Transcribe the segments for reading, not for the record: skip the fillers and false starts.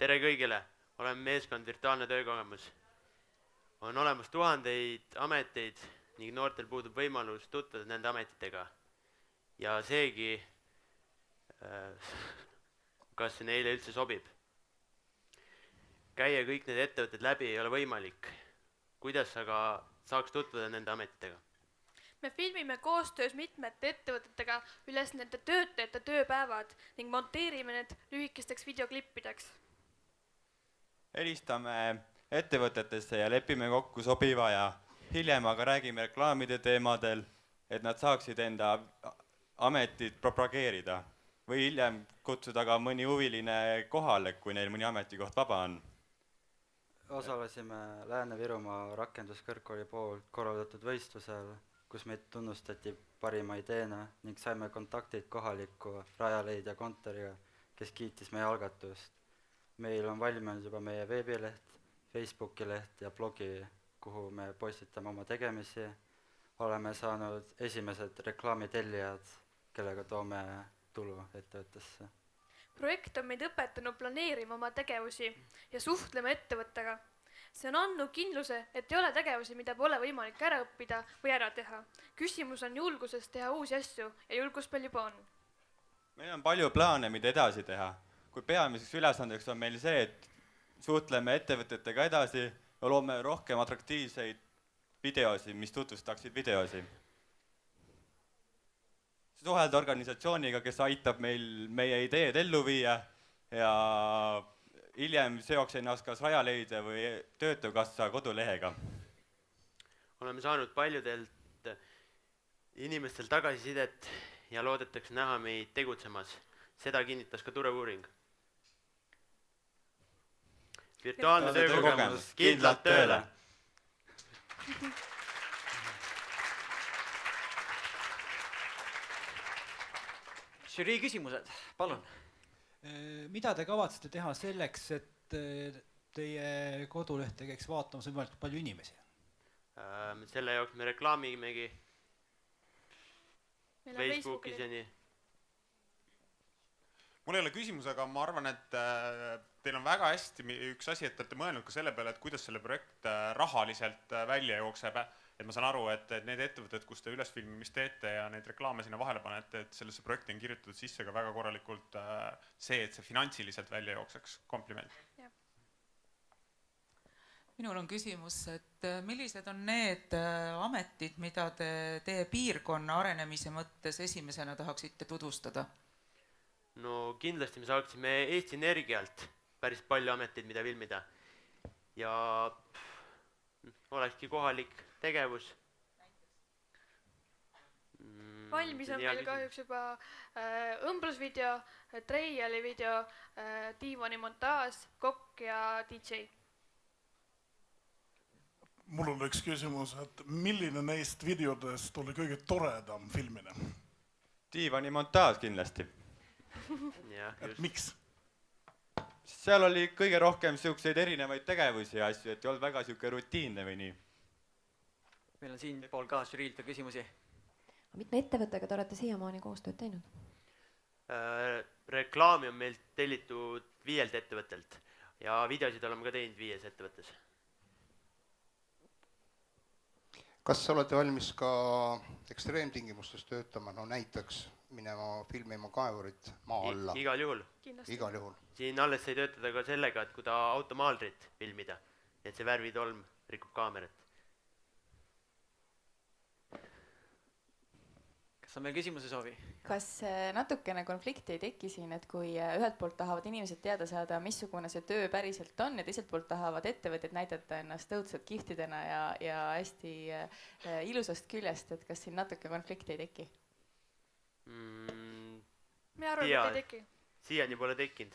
Tere kõigile, oleme meeskond Virtuaalne töökogemus. On olemas tuhandeid ameteid ning noortel puudub võimalus tutvuda nende ametitega. Ja seegi, kas see neile üldse sobib. Käia kõik need ettevõtted läbi ei ole võimalik. Kuidas aga saaks tutvuda nende ametitega? Me filmime koostöös mitmete ettevõtetega üles nende töötajate tööpäevad ning monteerime need lühikesteks videoklippideks. Helistame ettevõtetesse ja lepime kokku sobiva ja hiljem aga räägime reklaamide teemadel, et nad saaksid enda ametit propageerida või hiljem kutsuda ka mõni huviline kohale, kui neil mõni ametikoht vaba on. Osalesime Lääne-Virumaa rakenduskõrgkooli poolt korraldatud võistlusel, kus meid tunnustati parima ideena ning saime kontaktid kohaliku Rajaleidja kontoriga, kes kiitis meie algatust. Meil on valminud juba meie veebileht, Facebooki leht ja blogi, kuhu me postitame oma tegemisi. Oleme saanud esimesed reklaamitellijad, kellega toome tulu ettevõttesse. Projekt on meid õpetanud planeerima oma tegevusi ja suhtlema ettevõttega. See on andnud kindluse, et ei ole tegevusi, mida pole võimalik ära õppida või ära teha. Küsimus on julguses teha uusi asju ja julgus palju juba on. Meil on palju plaane, mida edasi teha. Kui peamiseks ülesandeks on meil see, et suhtleme ettevõtetega edasi ja loome rohkem atraktiivseid videosi, mis tutvustaksid videosi. Suhelda organisatsiooniga, kes aitab meil meie ideed ellu viia ja hiljem seoks ennast kas Rajaleidja või Töötukassa kodulehega. Oleme saanud paljudelt inimestel tagasisidet ja loodetakse näha meid tegutsemas. Seda kinnitas ka Turev-uuring. Virtuaalne töökogemus, kindlalt tööle! Žürii küsimused, palun. Mida te kavatsete teha selleks, et teie kodulehte käiks vaatamas võimalikult palju inimesi? Selle jaoks me reklaamimegi Facebookis ja nii. Mul ei ole küsimus, aga ma arvan, et teil on väga hästi üks asi, et olete mõelnud ka selle peale, et kuidas selle projekt rahaliselt välja jookseb. Et ma saan aru, et need ettevõtted, kus te ülesfilmimist teete ja neid reklaame sinna vahele panete, et sellesse projekti on kirjutatud sisse ka väga korralikult see, et see finantsiliselt välja jookseks. Kompliment. Minul on küsimus, et millised on need ametid, mida te teie piirkonna arenemise mõttes esimesena tahaksite tutvustada? No kindlasti me saaksime Eesti Energialt päris palju ameteid, mida filmida. Ja olekski kohalik tegevus. Valmis on meil kahjuks juba õmblusvideo, treiali video, diivani montaaž, kokk ja DJ. Mul on üks küsimus, et milline neist videodest oli kõige toredam filmine? Diivani montaaž kindlasti. Et miks? Seal oli kõige rohkem siukseid erinevaid tegevusi ja asju, et ei olnud väga siuke rutiinne või nii. Meil on siin pool ka žüriilt küsimusi. Mitme ettevõttega te olete siiamaani koostööd teinud? Reklaami on meil tellitud 5 ettevõttelt ja videosid oleme ka teinud 5 ettevõttes. Kas olete valmis ka ekstreemtingimustes töötama, no näiteks minema filmima kaevurit maa alla? Igal juhul. Igal juhul. Siin alles sai töötada ka sellega, et kui ta automaalrit filmida, et see värvitolm rikub kaamerat. Kas on meil küsimuse soovi? Kas natukene konflikti ei teki siin, et kui ühelt poolt tahavad inimesed teada saada, missugune see töö päriselt on ja teiselt poolt tahavad ettevõtted näidata ennast õudselt kihtidena ja hästi ilusast küljest, et kas siin natuke konflikti ei teki? Me arvan, et ei teki. Siiani pole tekkinud.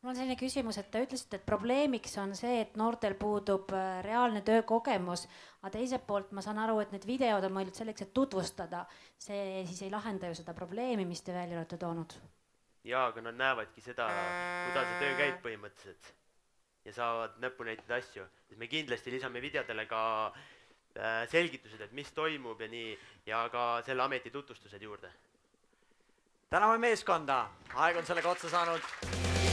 Mul on selline küsimus, et te ütlesite, et probleemiks on see, et noortel puudub reaalne töökogemus, aga teiselt poolt ma saan aru, et need videod on mõeldud selleks, et tutvustada. See siis ei lahenda ju seda probleemi, mis te välja olete toonud. Jaa, aga nad näevadki seda, kuidas see töö käib põhimõtteliselt ja saavad näppu näitada asju. Me kindlasti lisame videodele ka selgitused, et mis toimub ja nii, ja ka selle ameti tutvustused juurde. Täname meeskonda, aeg on sellega otsa saanud.